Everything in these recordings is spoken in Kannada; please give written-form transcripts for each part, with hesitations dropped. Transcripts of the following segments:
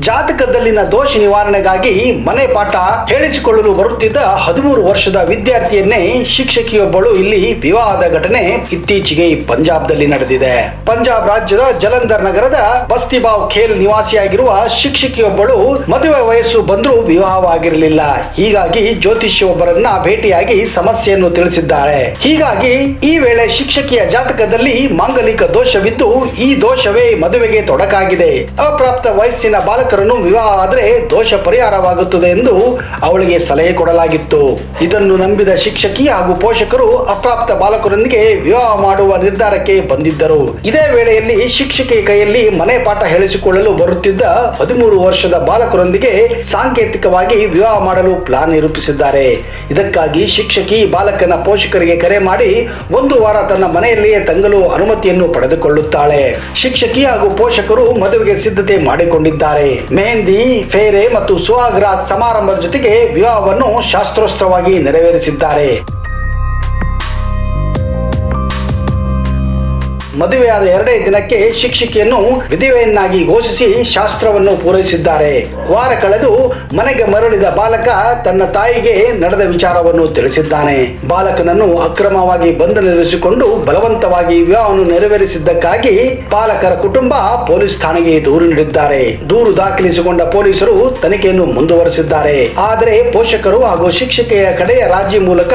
ಜಾತಕದಲ್ಲಿನ ದೋಷ ನಿವಾರಣೆಗಾಗಿ ಮನೆ ಪಾಠ ಹೇಳಿಸಿಕೊಳ್ಳಲು ಬರುತ್ತಿದ್ದ 13 ವರ್ಷದ ವಿದ್ಯಾರ್ಥಿಯನ್ನೇ ಶಿಕ್ಷಕಿಯೊಬ್ಬಳು ಇಲ್ಲಿ ವಿವಾಹದ ಘಟನೆ ಇತ್ತೀಚೆಗೆ ಪಂಜಾಬ್ದಲ್ಲಿ ನಡೆದಿದೆ. ಪಂಜಾಬ್ ರಾಜ್ಯದ ಜಲಂಧರ್ ನಗರದ ಬಸ್ತಿಬಾವ್ ಖೇಲ್ ನಿವಾಸಿಯಾಗಿರುವ ಶಿಕ್ಷಕಿಯೊಬ್ಬಳು ಮದುವೆ ವಯಸ್ಸು ಬಂದರೂ ವಿವಾಹವಾಗಿರಲಿಲ್ಲ. ಹೀಗಾಗಿ ಜ್ಯೋತಿಷ್ಯೊಬ್ಬರನ್ನ ಭೇಟಿಯಾಗಿ ಸಮಸ್ಯೆಯನ್ನು ತಿಳಿಸಿದ್ದಾಳೆ. ಹೀಗಾಗಿ ಈ ವೇಳೆ ಶಿಕ್ಷಕಿಯ ಜಾತಕದಲ್ಲಿ ಮಾಂಗಲಿಕ ದೋಷವಿದ್ದು ಈ ದೋಷವೇ ಮದುವೆಗೆ ತೊಡಕಾಗಿದೆ. ಅಪ್ರಾಪ್ತ ವಯಸ್ಸಿನ ಬಾಲಕರನ್ನು ವಿವಾಹ ಆದರೆ ದೋಷ ಪರಿಹಾರವಾಗುತ್ತದೆ ಎಂದು ಅವಳಿಗೆ ಸಲಹೆ ಕೊಡಲಾಗಿತ್ತು. ಇದನ್ನು ನಂಬಿದ ಶಿಕ್ಷಕಿ ಹಾಗೂ ಪೋಷಕರು ಅಪ್ರಾಪ್ತ ಬಾಲಕರೊಂದಿಗೆ ವಿವಾಹ ಮಾಡುವ ನಿರ್ಧಾರಕ್ಕೆ ಬಂದಿದ್ದರು. ಇದೇ ವೇಳೆಯಲ್ಲಿ ಶಿಕ್ಷಕಿಯ ಕೈಯಲ್ಲಿ ಮನೆ ಪಾಠ ಹೇಳಿಸಿಕೊಳ್ಳಲು ಬರುತ್ತಿದ್ದ 13 ವರ್ಷದ ಬಾಲಕರೊಂದಿಗೆ ಸಾಂಕೇತಿಕವಾಗಿ ವಿವಾಹ ಮಾಡಲು ಪ್ಲಾನ್ ರೂಪಿಸಿದ್ದಾರೆ. ಇದಕ್ಕಾಗಿ ಶಿಕ್ಷಕಿ ಬಾಲಕನ ಪೋಷಕರಿಗೆ ಕರೆ ಮಾಡಿ 1 ವಾರ ತನ್ನ ಮನೆಯಲ್ಲಿಯೇ ತಂಗಲು ಅನುಮತಿಯನ್ನು ಪಡೆದುಕೊಳ್ಳುತ್ತಾಳೆ. ಶಿಕ್ಷಕಿ ಹಾಗೂ ಪೋಷಕರು ಮದುವೆಗೆ ಸಿದ್ಧತೆ ಮಾಡಿಕೊಂಡಿದ್ದಾರೆ. ಮೆಹಂದಿ, ಫೇರೆ ಮತ್ತು ಸುಹಾಗ್ರಾತ್ ಸಮಾರಂಭದ ಜೊತೆಗೆ ವಿವಾಹವನ್ನು ಶಾಸ್ತ್ರೋಕ್ತವಾಗಿ ನೆರವೇರಿಸಿದ್ದಾರೆ. ಮದುವೆಯಾದ 2ನೇ ದಿನಕ್ಕೆ ಶಿಕ್ಷಕಿಯನ್ನು ವಿಧವೆಯನ್ನಾಗಿ ಘೋಷಿಸಿ ಶಾಸ್ತ್ರವನ್ನು ಪೂರೈಸಿದ್ದಾರೆ. ವಾರ ಕಳೆದು ಮನೆಗೆ ಮರಳಿದ ಬಾಲಕ ತನ್ನ ತಾಯಿಗೆ ನಡೆದ ವಿಚಾರವನ್ನು ತಿಳಿಸಿದ್ದಾನೆ. ಬಾಲಕನನ್ನು ಅಕ್ರಮವಾಗಿ ಬಂಧನದಲ್ಲಿರಿಸಿಕೊಂಡು ಬಲವಂತವಾಗಿ ವಿವಾಹವನ್ನು ನೆರವೇರಿಸಿದ್ದಕ್ಕಾಗಿ ಬಾಲಕರ ಕುಟುಂಬ ಪೊಲೀಸ್ ಠಾಣೆಗೆ ದೂರು ನೀಡಿದ್ದಾರೆ. ದೂರು ದಾಖಲಿಸಿಕೊಂಡ ಪೊಲೀಸರು ತನಿಖೆಯನ್ನು ಮುಂದುವರೆಸಿದ್ದಾರೆ. ಆದರೆ ಪೋಷಕರು ಹಾಗೂ ಶಿಕ್ಷಕಿಯ ಕಡೆಯ ರಾಜಿ ಮೂಲಕ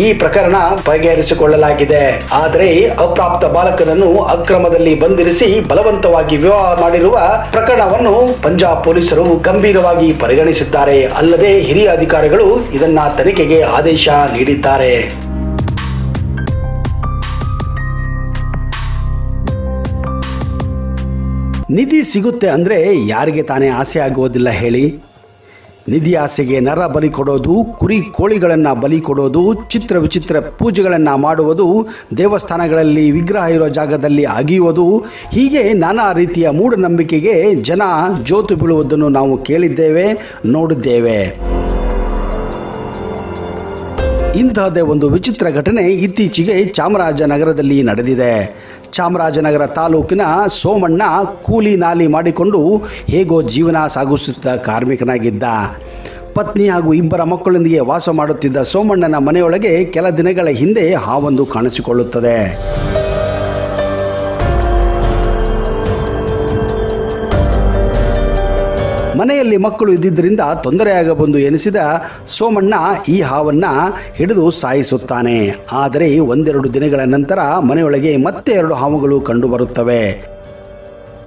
ಈ ಪ್ರಕರಣ ಬಗೆಹರಿಸಿಕೊಳ್ಳಲಾಗಿದೆ. ಆದರೆ ಅಪ್ರಾಪ್ತ ಬಾಲಕನ ಅಕ್ರಮದಲ್ಲಿ ಬಂಧಿಸಿ ಬಲವಂತವಾಗಿ ವಿವಾಹ ಮಾಡಿರುವ ಪ್ರಕರಣವನ್ನು ಪಂಜಾಬ್ ಪೊಲೀಸರು ಗಂಭೀರವಾಗಿ ಪರಿಗಣಿಸಿದ್ದಾರೆ. ಅಲ್ಲದೆ ಹಿರಿಯ ಅಧಿಕಾರಿಗಳು ಇದನ್ನ ತನಿಖೆಗೆ ಆದೇಶ ನೀಡಿದ್ದಾರೆ. ನಿಧಿ ಸಿಗುತ್ತೆ ಅಂದ್ರೆ ಯಾರಿಗೆ ತಾನೇ ಆಸೆ ಆಗುವುದಿಲ್ಲ ಹೇಳಿ. ನಿಧಿ ಆಸೆಗೆ ನರ ಬಲಿ ಕೊಡೋದು, ಕುರಿ ಕೋಳಿಗಳನ್ನು ಬಲಿ ಕೊಡೋದು, ಚಿತ್ರ ವಿಚಿತ್ರ ಪೂಜೆಗಳನ್ನು ಮಾಡುವುದು, ದೇವಸ್ಥಾನಗಳಲ್ಲಿ ವಿಗ್ರಹ ಇರೋ ಜಾಗದಲ್ಲಿ ಅಗಿಯುವುದು, ಹೀಗೆ ನಾನಾ ರೀತಿಯ ಮೂಢನಂಬಿಕೆಗೆ ಜನ ಜೋತು ಬೀಳುವುದನ್ನು ನಾವು ಕೇಳಿದ್ದೇವೆ, ನೋಡಿದ್ದೇವೆ. ಇಂತಹದೇ ಒಂದು ವಿಚಿತ್ರ ಘಟನೆ ಇತ್ತೀಚೆಗೆ ಚಾಮರಾಜನಗರದಲ್ಲಿ ನಡೆದಿದೆ. ಚಾಮರಾಜನಗರ ತಾಲೂಕಿನ ಸೋಮಣ್ಣ ಕೂಲಿ ನಾಲಿ ಮಾಡಿಕೊಂಡು ಹೇಗೋ ಜೀವನ ಸಾಗಿಸುತ್ತಿದ್ದ ಕಾರ್ಮಿಕನಾಗಿದ್ದ. ಪತ್ನಿ ಹಾಗೂ 2 ಮಕ್ಕಳೊಂದಿಗೆ ವಾಸ ಮಾಡುತ್ತಿದ್ದ ಸೋಮಣ್ಣನ ಮನೆಯೊಳಗೆ ಕೆಲ ದಿನಗಳ ಹಿಂದೆ ಹಾವೊಂದು ಕಾಣಿಸಿಕೊಳ್ಳುತ್ತದೆ. ಮನೆಯಲ್ಲಿ ಮಕ್ಕಳು ಇದ್ದಿದ್ದರಿಂದ ತೊಂದರೆಯಾಗಬಂದು ಎನಿಸಿದ ಸೋಮಣ್ಣ ಈ ಹಾವನ್ನ ಹಿಡಿದು ಸಾಯಿಸುತ್ತಾನೆ. ಆದರೆ 1-2 ದಿನಗಳ ನಂತರ ಮನೆಯೊಳಗೆ ಮತ್ತೆ 2 ಹಾವುಗಳು ಕಂಡುಬರುತ್ತವೆ.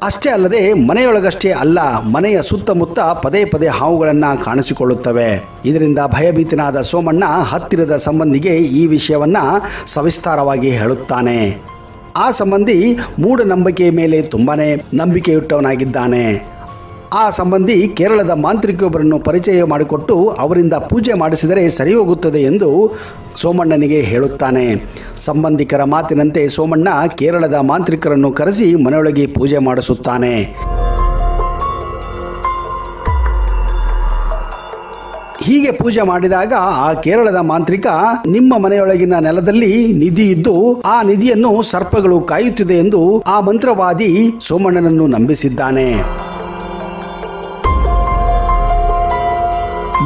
ಅಷ್ಟೇ ಅಲ್ಲದೆ ಮನೆಯೊಳಗಷ್ಟೇ ಅಲ್ಲ, ಮನೆಯ ಸುತ್ತಮುತ್ತ ಪದೇ ಪದೇ ಹಾವುಗಳನ್ನು ಕಾಣಿಸಿಕೊಳ್ಳುತ್ತವೆ. ಇದರಿಂದ ಭಯಭೀತನಾದ ಸೋಮಣ್ಣ ಹತ್ತಿರದ ಸಂಬಂಧಿಗೆ ಈ ವಿಷಯವನ್ನ ಸವಿಸ್ತಾರವಾಗಿ ಹೇಳುತ್ತಾನೆ. ಆ ಸಂಬಂಧಿ ಮೂಢನಂಬಿಕೆಯ ಮೇಲೆ ತುಂಬಾನೇ ನಂಬಿಕೆಯುಟ್ಟವನಾಗಿದ್ದಾನೆ. ಆ ಸಂಬಂಧಿ ಕೇರಳದ ಮಾಂತ್ರಿಕರೊಬ್ಬರನ್ನು ಪರಿಚಯ ಮಾಡಿಕೊಟ್ಟು ಅವರಿಂದ ಪೂಜೆ ಮಾಡಿಸಿದರೆ ಸರಿ ಹೋಗುತ್ತದೆ ಎಂದು ಸೋಮಣ್ಣನಿಗೆ ಹೇಳುತ್ತಾನೆ. ಸಂಬಂಧಿಕರ ಮಾತಿನಂತೆ ಸೋಮಣ್ಣ ಕೇರಳದ ಮಾಂತ್ರಿಕರನ್ನು ಕರೆಸಿ ಮನೆಯೊಳಗೆ ಪೂಜೆ ಮಾಡಿಸುತ್ತಾನೆ. ಹೀಗೆ ಪೂಜೆ ಮಾಡಿದಾಗ ಆ ಕೇರಳದ ಮಾಂತ್ರಿಕ ನಿಮ್ಮ ಮನೆಯೊಳಗಿನ ನೆಲದಲ್ಲಿ ನಿಧಿ ಇದ್ದು ಆ ನಿಧಿಯನ್ನು ಸರ್ಪಗಳು ಕಾಯುತ್ತಿದೆ ಎಂದು ಆ ಮಂತ್ರವಾದಿ ಸೋಮಣ್ಣನನ್ನು ನಂಬಿಸಿದ್ದಾನೆ.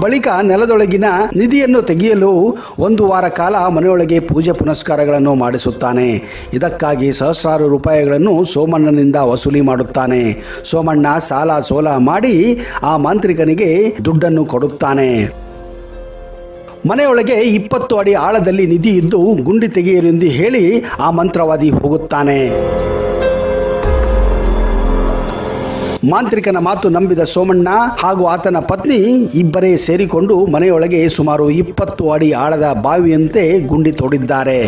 ಬಳಿಕ ನೆಲದೊಳಗಿನ ನಿಧಿಯನ್ನು ತೆಗೆಯಲು 1 ವಾರ ಕಾಲ ಮನೆಯೊಳಗೆ ಪೂಜೆ ಪುನಸ್ಕಾರಗಳನ್ನು ಮಾಡಿಸುತ್ತಾನೆ. ಇದಕ್ಕಾಗಿ ಸಹಸ್ರಾರು ರೂಪಾಯಿಗಳನ್ನು ಸೋಮಣ್ಣನಿಂದ ವಸೂಲಿ ಮಾಡುತ್ತಾನೆ. ಸೋಮಣ್ಣ ಸಾಲ ಸೋಲ ಮಾಡಿ ಆ ಮಾಂತ್ರಿಕನಿಗೆ ದುಡ್ಡನ್ನು ಕೊಡುತ್ತಾನೆ. ಮನೆಯೊಳಗೆ 20 ಅಡಿ ಆಳದಲ್ಲಿ ನಿಧಿ ಇದ್ದು ಗುಂಡಿ ತೆಗೆಯಿರಿ ಎಂದು ಹೇಳಿ ಆ ಮಂತ್ರವಾದಿ ಹೋಗುತ್ತಾನೆ. ಮಾಂತ್ರಿಕನ ಮಾತು ನಂಬಿದ ಸೋಮಣ್ಣ ಹಾಗೂ ಆತನ ಪತ್ನಿ ಇಬ್ಬರೇ ಸೇರಿಕೊಂಡು ಮನೆಯೊಳಗೆ ಸುಮಾರು 20 ಅಡಿ ಆಳದ ಬಾವಿಯಂತೆ ಗುಂಡಿ ತೋಡಿದ್ದಾರೆ.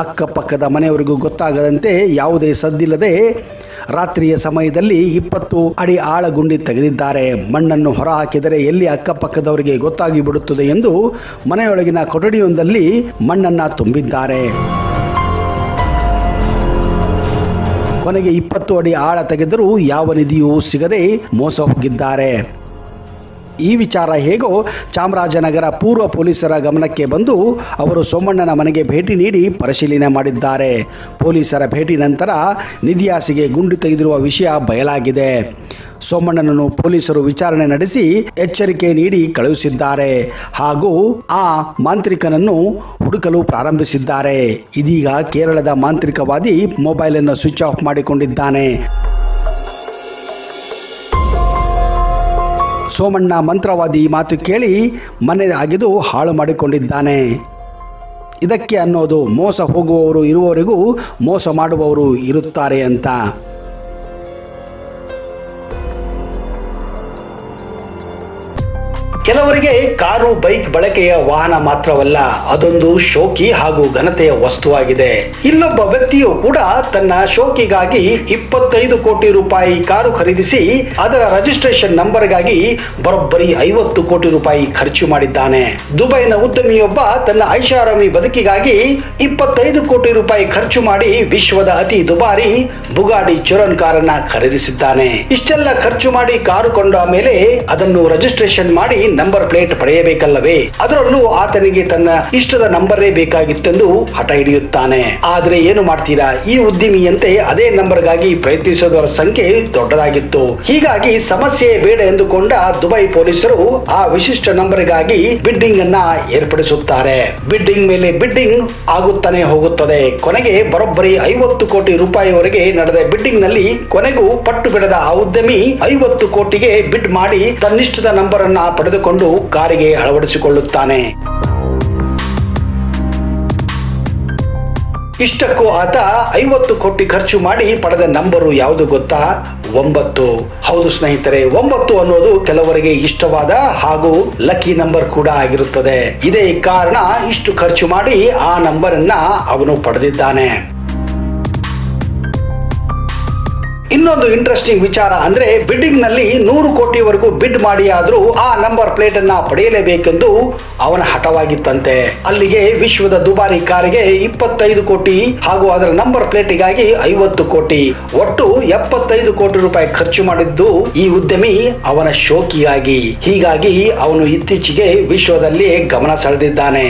ಅಕ್ಕಪಕ್ಕದ ಮನೆಯವರಿಗೂ ಗೊತ್ತಾಗದಂತೆ ಯಾವುದೇ ಸದ್ದಿಲ್ಲದೆ ರಾತ್ರಿಯ ಸಮಯದಲ್ಲಿ 20 ಅಡಿ ಆಳ ಗುಂಡಿ ತೆಗೆದಿದ್ದಾರೆ. ಮಣ್ಣನ್ನು ಹೊರ ಹಾಕಿದರೆ ಎಲ್ಲಿ ಅಕ್ಕಪಕ್ಕದವರಿಗೆ ಗೊತ್ತಾಗಿ ಬಿಡುತ್ತದೆ ಎಂದು ಮನೆಯೊಳಗಿನ ಕೊಠಡಿಯೊಂದಲ್ಲಿ ಮಣ್ಣನ್ನು ತುಂಬಿದ್ದಾರೆ. ಕೊನೆಗೆ 20 ಅಡಿ ಆಳ ತೆಗೆದರೂ ಯಾವ ನಿಧಿಯೂ ಸಿಗದೆ ಮೋಸ ಹೋಗಿದ್ದಾರೆ. ಈ ವಿಚಾರ ಹೇಗೋ ಚಾಮರಾಜನಗರ ಪೂರ್ವ ಪೊಲೀಸರ ಗಮನಕ್ಕೆ ಬಂದು ಅವರು ಸೋಮಣ್ಣನ ಮನೆಗೆ ಭೇಟಿ ನೀಡಿ ಪರಿಶೀಲನೆ ಮಾಡಿದ್ದಾರೆ. ಪೊಲೀಸರ ಭೇಟಿ ನಂತರ ನಿಧಿಯಾಸಿಗೆ ಗುಂಡು ತೆಗೆದಿರುವ ವಿಷಯ ಬಯಲಾಗಿದೆ. ಸೋಮಣ್ಣನನ್ನು ಪೊಲೀಸರು ವಿಚಾರಣೆ ನಡೆಸಿ ಎಚ್ಚರಿಕೆ ನೀಡಿ ಕಳುಹಿಸಿದ್ದಾರೆ ಹಾಗೂ ಆ ಮಾಂತ್ರಿಕನನ್ನು ಹುಡುಕಲು ಪ್ರಾರಂಭಿಸಿದ್ದಾರೆ. ಇದೀಗ ಕೇರಳದ ಮಾಂತ್ರಿಕವಾದಿ ಮೊಬೈಲ್ ಅನ್ನು ಸ್ವಿಚ್ ಆಫ್ ಮಾಡಿಕೊಂಡಿದ್ದಾನೆ. ಸೋಮಣ್ಣ ಮಂತ್ರವಾದಿ ಮಾತು ಕೇಳಿ ಮನೆ ಅಗೆದು ಹಾಳು ಮಾಡಿಕೊಂಡಿದ್ದಾನೆ. ಇದಕ್ಕೆ ಅನ್ನೋದು ಮೋಸ ಹೋಗುವವರು ಇರುವವರೆಗೂ ಮೋಸ ಮಾಡುವವರು ಇರುತ್ತಾರೆ ಅಂತ. ಕೆಲವರಿಗೆ ಕಾರು ಬೈಕ್ ಬಳಕೆಯ ವಾಹನ ಮಾತ್ರವಲ್ಲ, ಅದೊಂದು ಶೋಕಿ ಹಾಗೂ ಘನತೆಯ ವಸ್ತುವಾಗಿದೆ. ಇಲ್ಲೊಬ್ಬ ವ್ಯಕ್ತಿಯು ಕೂಡ ತನ್ನ ಶೋಕಿಗಾಗಿ 25 ಕೋಟಿ ರೂಪಾಯಿ ಕಾರು ಖರೀದಿಸಿ ಅದರ ರಿಜಿಸ್ಟ್ರೇಷನ್ ನಂಬರ್ಗಾಗಿ ಬರೋಬ್ಬರಿ 50 ಕೋಟಿ ರೂಪಾಯಿ ಖರ್ಚು ಮಾಡಿದ್ದಾನೆ. ದುಬೈನ ಉದ್ಯಮಿಯೊಬ್ಬ ತನ್ನ ಐಷಾರಾಮಿ ಬದುಕಿಗಾಗಿ 25 ಕೋಟಿ ರೂಪಾಯಿ ಖರ್ಚು ಮಾಡಿ ವಿಶ್ವದ ಅತಿ ದುಬಾರಿ ಬುಗಾಡಿ ಚಿರೋನ್ ಕಾರನ್ನ ಖರೀದಿಸಿದ್ದಾನೆ. ಇಷ್ಟೆಲ್ಲ ಖರ್ಚು ಮಾಡಿ ಕಾರು ಕೊಂಡ ಮೇಲೆ ಅದನ್ನು ರಿಜಿಸ್ಟ್ರೇಷನ್ ಮಾಡಿ ನಂಬರ್ ಪ್ಲೇಟ್ ಪಡೆಯಬೇಕಲ್ಲವೇ? ಅದರಲ್ಲೂ ಆತನಿಗೆ ತನ್ನ ಇಷ್ಟದ ನಂಬರೇ ಬೇಕಾಗಿತ್ತೆಂದು ಹಠ ಹಿಡಿಯುತ್ತಾನೆ. ಆದ್ರೆ ಏನು ಮಾಡ್ತೀರಾ, ಈ ಉದ್ಯಮಿಯಂತೆ ಅದೇ ನಂಬರ್ಗಾಗಿ ಪ್ರಯತ್ನಿಸೋದರ ಸಂಖ್ಯೆ ದೊಡ್ಡದಾಗಿತ್ತು. ಹೀಗಾಗಿ ಸಮಸ್ಯೆ ಬೇಡ ಎಂದುಕೊಂಡ ದುಬೈ ಪೊಲೀಸರು ಆ ವಿಶಿಷ್ಟ ನಂಬರ್ಗಾಗಿ ಬಿಡ್ಡಿಂಗ್ ಅನ್ನ ಏರ್ಪಡಿಸುತ್ತಾರೆ. ಬಿಡ್ಡಿಂಗ್ ಮೇಲೆ ಬಿಡ್ಡಿಂಗ್ ಆಗುತ್ತಾನೆ ಹೋಗುತ್ತದೆ. ಕೊನೆಗೆ ಬರೋಬ್ಬರಿ 50 ಕೋಟಿ ರೂಪಾಯಿವರೆಗೆ ನಡೆದ ಬಿಡ್ಡಿಂಗ್ ನಲ್ಲಿ ಕೊನೆಗೂ ಪಟ್ಟು ಬಿಡದ ಆ ಉದ್ಯಮಿ 50 ಕೋಟಿಗೆ ಬಿಡ್ ಮಾಡಿ ತನ್ನಿಷ್ಟದ ನಂಬರ್ ಅನ್ನ ಪಡೆದುಕೊಂಡು ಕಾರಿಗೆ ಅಳವಡಿಸಿಕೊಳ್ಳುತ್ತಾನೆ. ಇಷ್ಟಕ್ಕೂ ಆತ 50 ಕೋಟಿ ಖರ್ಚು ಮಾಡಿ ಪಡೆದ ನಂಬರು ಯಾವುದು ಗೊತ್ತಾ? 9. ಹೌದು ಸ್ನೇಹಿತರೆ, 9 ಅನ್ನೋದು ಕೆಲವರಿಗೆ ಇಷ್ಟವಾದ ಹಾಗೂ ಲಕ್ಕಿ ನಂಬರ್ ಕೂಡ ಆಗಿರುತ್ತದೆ. ಇದೇ ಕಾರಣ ಇಷ್ಟು ಖರ್ಚು ಮಾಡಿ ಆ ನಂಬರ್ ಅನ್ನ ಅವನು ಪಡೆದಿದ್ದಾನೆ. ಇನ್ನೊಂದು ಇಂಟ್ರೆಸ್ಟಿಂಗ್ ವಿಚಾರ ಅಂದ್ರೆ ಬಿಡ್ಡಿಂಗ್ ನಲ್ಲಿ 100 ಕೋಟಿವರೆಗೂ ಬಿಡ್ ಮಾಡಿ ಆದ್ರೂ ಆ ನಂಬರ್ ಪ್ಲೇಟ್ ಅನ್ನ ಪಡೆಯಲೇಬೇಕೆಂದು ಅವನ ಹಠವಾಗಿತ್ತಂತೆ. ಅಲ್ಲಿಗೆ ವಿಶ್ವದ ದುಬಾರಿ ಕಾರಿಗೆ 25 ಕೋಟಿ ಹಾಗೂ ಅದರ ನಂಬರ್ ಪ್ಲೇಟಿಗಾಗಿ 50 ಕೋಟಿ, ಒಟ್ಟು 75 ಕೋಟಿ ರೂಪಾಯಿ ಖರ್ಚು ಮಾಡಿದ್ದು ಈ ಉದ್ಯಮಿ ಅವನ ಶೋಕಿಯಾಗಿ. ಹೀಗಾಗಿ ಅವನು ಇತ್ತೀಚೆಗೆ ವಿಶ್ವದಲ್ಲಿ ಗಮನ ಸೆಳೆದಿದ್ದಾನೆ.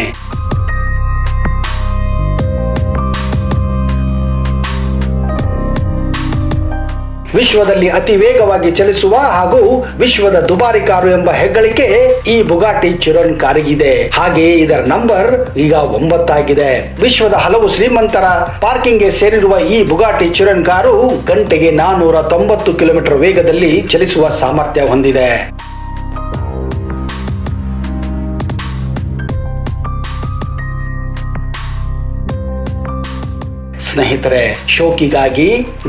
ವಿಶ್ವದಲ್ಲಿ ಅತಿ ವೇಗವಾಗಿ ಚಲಿಸುವ ಹಾಗೂ ವಿಶ್ವದ ದುಬಾರಿ ಕಾರು ಎಂಬ ಹೆಗ್ಗಳಿಕೆ ಈ ಬುಗಾಟಿ ಚಿರೋನ್ ಕಾರಿಗಿದೆ. ಹಾಗೆ ಇದರ ನಂಬರ್ ಈಗ 9 ಆಗಿದೆ. ವಿಶ್ವದ ಹಲವು ಶ್ರೀಮಂತರ ಪಾರ್ಕಿಂಗ್ ಗೆ ಸೇರಿರುವ ಈ ಬುಗಾಟಿ ಚಿರೋನ್ ಕಾರು ಗಂಟೆಗೆ 490 ಕಿಲೋಮೀಟರ್ ವೇಗದಲ್ಲಿ ಚಲಿಸುವ ಸಾಮರ್ಥ್ಯ ಹೊಂದಿದೆ. ಸ್ನೇಹಿತರೆ, ಶೋಕಿಗಾಗಿ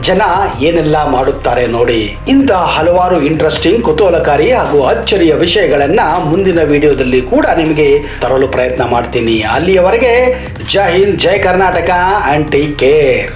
ಜನ ಏನೆಲ್ಲ ಮಾಡುತ್ತಾರೆ ನೋಡಿ. ಇಂತಹ ಹಲವಾರು ಇಂಟ್ರೆಸ್ಟಿಂಗ್, ಕುತೂಹಲಕಾರಿ ಹಾಗೂ ಅಚ್ಚರಿಯ ವಿಷಯಗಳನ್ನ ಮುಂದಿನ ವಿಡಿಯೋದಲ್ಲಿ ಕೂಡ ನಿಮಗೆ ತರಲು ಪ್ರಯತ್ನ ಮಾಡ್ತೀನಿ. ಅಲ್ಲಿಯವರೆಗೆ ಜೈ ಹಿಂದ್, ಜೈ ಕರ್ನಾಟಕ ಅಂಡ್ ಟೇಕ್ ಕೇರ್.